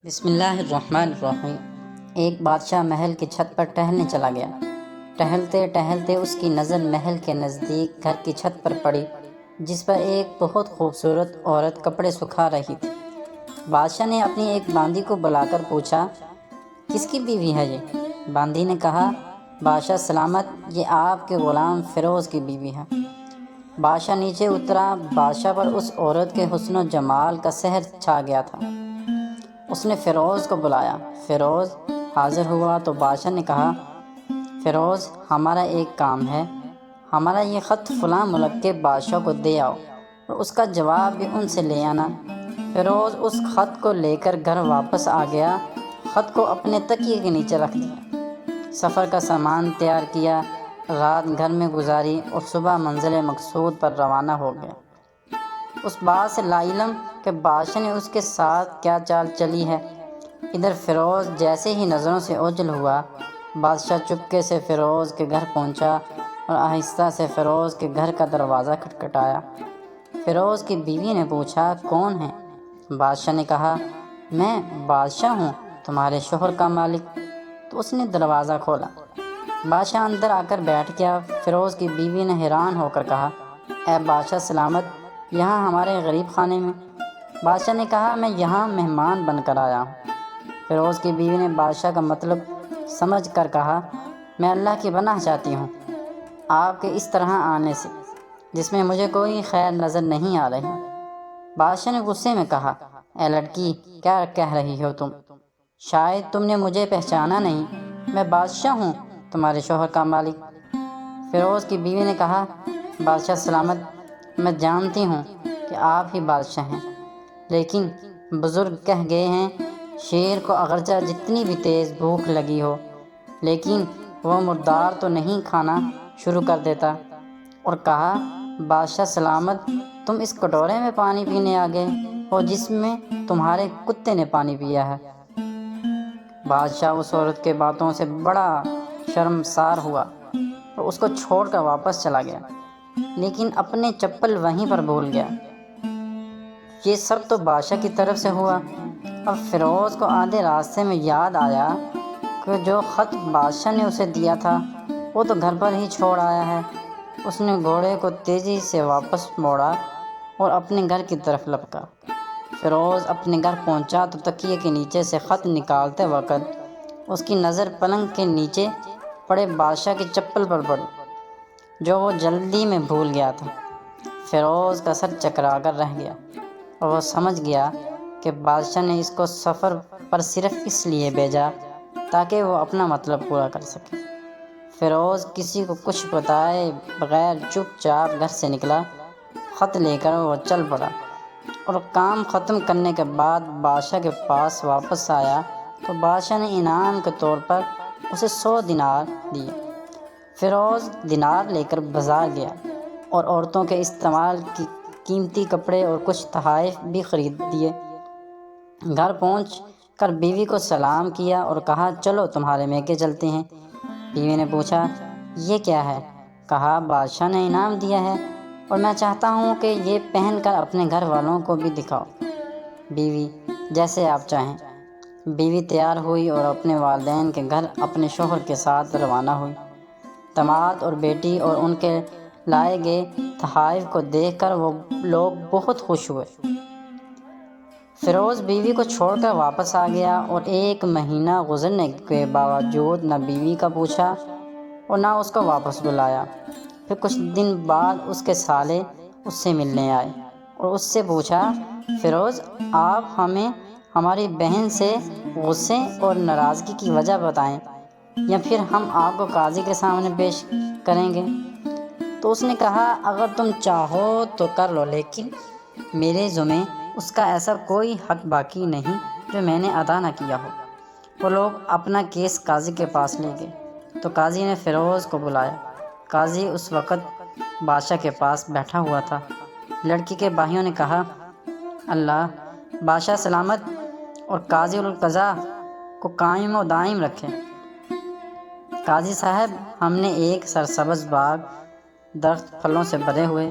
بسم اللہ الرحمن الرحیم۔ ایک بادشاہ محل کی چھت پر ٹہلنے چلا گیا۔ ٹہلتے ٹہلتے اس کی نظر محل کے نزدیک گھر کی چھت پر پڑی، جس پر ایک بہت خوبصورت عورت کپڑے سکھا رہی تھی۔ بادشاہ نے اپنی ایک باندی کو بلا کر پوچھا، کس کی بیوی ہے یہ؟ باندی نے کہا، بادشاہ سلامت، یہ آپ کے غلام فیروز کی بیوی ہے۔ بادشاہ نیچے اترا۔ بادشاہ پر اس عورت کے حسن و جمال کا سحر چھا گیا تھا۔ اس نے فیروز کو بلایا۔ فیروز حاضر ہوا تو بادشاہ نے کہا، فیروز، ہمارا ایک کام ہے۔ ہمارا یہ خط فلاں ملک کے بادشاہ کو دے آؤ اور اس کا جواب بھی ان سے لے آنا۔ فیروز اس خط کو لے کر گھر واپس آ گیا۔ خط کو اپنے تکیے کے نیچے رکھ دیا۔ سفر کا سامان تیار کیا، رات گھر میں گزاری اور صبح منزل مقصود پر روانہ ہو گیا۔ اس بات سے لا علم کہ بادشاہ نے اس کے ساتھ کیا چال چلی ہے۔ ادھر فیروز جیسے ہی نظروں سے اوجھل ہوا، بادشاہ چپکے سے فیروز کے گھر پہنچا اور آہستہ سے فیروز کے گھر کا دروازہ کھٹکھٹایا۔ فیروز کی بیوی نے پوچھا، کون ہے؟ بادشاہ نے کہا، میں بادشاہ ہوں، تمہارے شوہر کا مالک۔ تو اس نے دروازہ کھولا۔ بادشاہ اندر آ کر بیٹھ گیا۔ فیروز کی بیوی نے حیران ہو کر کہا، اے بادشاہ سلامت، یہاں ہمارے غریب خانے میں؟ بادشاہ نے کہا، میں یہاں مہمان بن کر آیا ہوں۔ فیروز کی بیوی نے بادشاہ کا مطلب سمجھ کر کہا، میں اللہ کی پناہ چاہتی ہوں آپ کے اس طرح آنے سے، جس میں مجھے کوئی خیر نظر نہیں آ رہی۔ بادشاہ نے غصے میں کہا، اے لڑکی، کیا کہہ رہی ہو تم؟ شاید تم نے مجھے پہچانا نہیں۔ میں بادشاہ ہوں، تمہارے شوہر کا مالک۔ فیروز کی بیوی نے کہا، بادشاہ سلامت، میں جانتی ہوں کہ آپ ہی بادشاہ ہیں، لیکن بزرگ کہہ گئے ہیں، شیر کو اگرچہ جتنی بھی تیز بھوک لگی ہو، لیکن وہ مردار تو نہیں کھانا شروع کر دیتا۔ اور کہا، بادشاہ سلامت، تم اس کٹورے میں پانی پینے آ گئے ہو جس میں تمہارے کتے نے پانی پیا ہے۔ بادشاہ اس عورت کے باتوں سے بڑا شرمسار ہوا اور اس کو چھوڑ کر واپس چلا گیا، لیکن اپنے چپل وہیں پر بھول گیا۔ یہ سب تو بادشاہ کی طرف سے ہوا۔ اب فیروز کو آدھے راستے میں یاد آیا کہ جو خط بادشاہ نے اسے دیا تھا وہ تو گھر پر ہی چھوڑ آیا ہے۔ اس نے گھوڑے کو تیزی سے واپس موڑا اور اپنے گھر کی طرف لپکا۔ فیروز اپنے گھر پہنچا تو تکیے کے نیچے سے خط نکالتے وقت اس کی نظر پلنگ کے نیچے پڑے بادشاہ کی چپل پر پڑی، جو وہ جلدی میں بھول گیا تھا۔ فیروز کا سر چکرا کر رہ گیا اور وہ سمجھ گیا کہ بادشاہ نے اس کو سفر پر صرف اس لیے بھیجا تاکہ وہ اپنا مطلب پورا کر سکے۔ فیروز کسی کو کچھ بتائے بغیر چپ چاپ گھر سے نکلا۔ خط لے کر وہ چل پڑا اور کام ختم کرنے کے بعد بادشاہ کے پاس واپس آیا تو بادشاہ نے انعام کے طور پر اسے 100 دینار دیے۔ فیروز دینار لے کر بازار گیا اور عورتوں کے استعمال کی قیمتی کپڑے اور کچھ تحائف بھی خرید دیے۔ گھر پہنچ کر بیوی کو سلام کیا اور کہا، چلو تمہارے میکے چلتے ہیں۔ بیوی نے پوچھا، یہ کیا ہے؟ کہا، بادشاہ نے انعام دیا ہے اور میں چاہتا ہوں کہ یہ پہن کر اپنے گھر والوں کو بھی دکھاؤ۔ بیوی، جیسے آپ چاہیں۔ بیوی تیار ہوئی اور اپنے والدین کے گھر اپنے شوہر کے ساتھ روانہ ہوئی۔ داماد اور بیٹی اور ان کے لائے گئے تحائف کو دیکھ کر وہ لوگ بہت خوش ہوئے۔ فیروز بیوی کو چھوڑ کر واپس آ گیا اور 1 مہینہ گزرنے کے باوجود نہ بیوی کا پوچھا اور نہ اس کو واپس بلایا۔ پھر کچھ دن بعد اس کے سالے اس سے ملنے آئے اور اس سے پوچھا، فیروز، آپ ہمیں ہماری بہن سے غصے اور ناراضگی کی وجہ بتائیں یا پھر ہم آپ کو قاضی کے سامنے پیش کریں گے۔ تو اس نے کہا، اگر تم چاہو تو کر لو، لیکن میرے ذمے اس کا ایسا کوئی حق باقی نہیں جو میں نے ادا نہ کیا ہو۔ وہ لوگ اپنا کیس قاضی کے پاس لے گئے تو قاضی نے فیروز کو بلایا۔ قاضی اس وقت بادشاہ کے پاس بیٹھا ہوا تھا۔ لڑکی کے بھائیوں نے کہا، اللہ بادشاہ سلامت اور قاضی القضاء کو قائم و دائم رکھے۔ قاضی صاحب، ہم نے ایک سرسبز باغ، درخت پھلوں سے بھرے ہوئے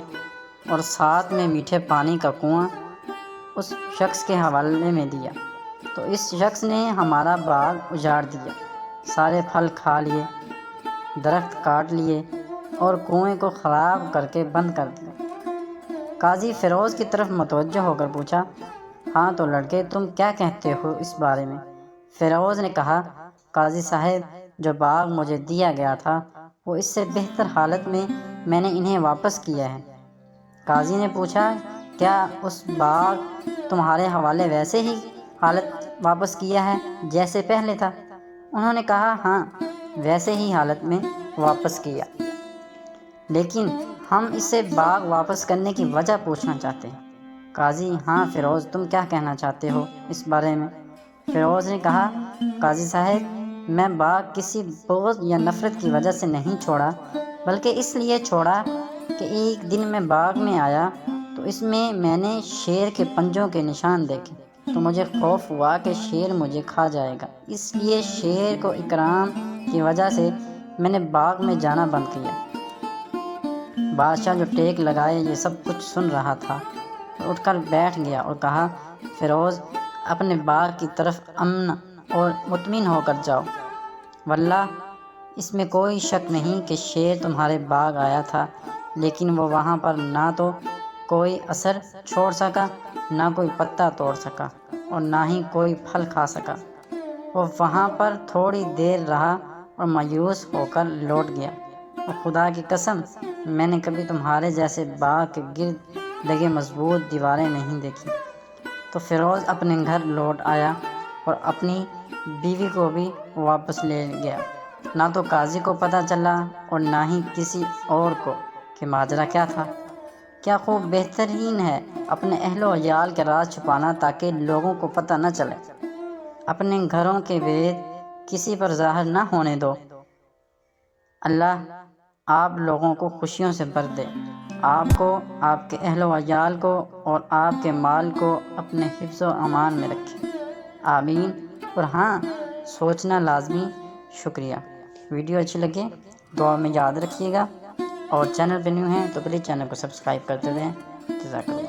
اور ساتھ میں میٹھے پانی کا کنواں اس شخص کے حوالے میں دیا۔ تو اس شخص نے ہمارا باغ اجاڑ دیا، سارے پھل کھا لیے، درخت کاٹ لیے اور کنویں کو خراب کر کے بند کر دیا۔ قاضی فیروز کی طرف متوجہ ہو کر پوچھا، ہاں تو لڑکے تم کیا کہتے ہو اس بارے میں؟ فیروز نے کہا، قاضی صاحب جو باغ مجھے دیا گیا تھا وہ اس سے بہتر حالت میں نے انہیں واپس کیا ہے۔ قاضی نے پوچھا، کیا اس باغ تمہارے حوالے ویسے ہی حالت واپس کیا ہے جیسے پہلے تھا؟ انہوں نے کہا، ہاں ویسے ہی حالت میں واپس کیا، لیکن ہم اسے باغ واپس کرنے کی وجہ پوچھنا چاہتے ہیں۔ قاضی، ہاں فیروز تم کیا کہنا چاہتے ہو اس بارے میں؟ فیروز نے کہا، قاضی صاحب میں باغ کسی بغض یا نفرت کی وجہ سے نہیں چھوڑا، بلکہ اس لیے چھوڑا کہ ایک دن میں باغ میں آیا تو اس میں نے شیر کے پنجوں کے نشان دیکھے، تو مجھے خوف ہوا کہ شیر مجھے کھا جائے گا، اس لیے شیر کو اکرام کی وجہ سے میں نے باغ میں جانا بند کیا۔ بادشاہ جو ٹیک لگائے یہ سب کچھ سن رہا تھا، اٹھ کر بیٹھ گیا اور کہا، فیروز اپنے باغ کی طرف امن اور مطمئن ہو کر جاؤ، واللہ اس میں کوئی شک نہیں کہ شیر تمہارے باغ آیا تھا، لیکن وہ وہاں پر نہ تو کوئی اثر چھوڑ سکا، نہ کوئی پتا توڑ سکا اور نہ ہی کوئی پھل کھا سکا۔ وہ وہاں پر تھوڑی دیر رہا اور مایوس ہو کر لوٹ گیا، اور خدا کی قسم میں نے کبھی تمہارے جیسے باغ کے گرد لگے مضبوط دیواریں نہیں دیکھی۔ تو فیروز اپنے گھر لوٹ آیا اور اپنی بیوی کو بھی واپس لے گیا۔ نہ تو قاضی کو پتہ چلا اور نہ ہی کسی اور کو کہ ماجرا کیا تھا۔ کیا خوب بہترین ہے اپنے اہل و عیال کے راز چھپانا تاکہ لوگوں کو پتہ نہ چلے۔ اپنے گھروں کے بھید کسی پر ظاہر نہ ہونے دو۔ اللہ آپ لوگوں کو خوشیوں سے بھر دے، آپ کو، آپ کے اہل و عیال کو اور آپ کے مال کو اپنے حفظ و امان میں رکھے، آمین۔ اور ہاں سوچنا لازمی۔ شکریہ۔ ویڈیو اچھی لگے دعا میں یاد رکھیے گا، اور چینل پہ نیو ہیں تو پلیز چینل کو سبسکرائب کرتے رہیں۔ جزاک اللہ۔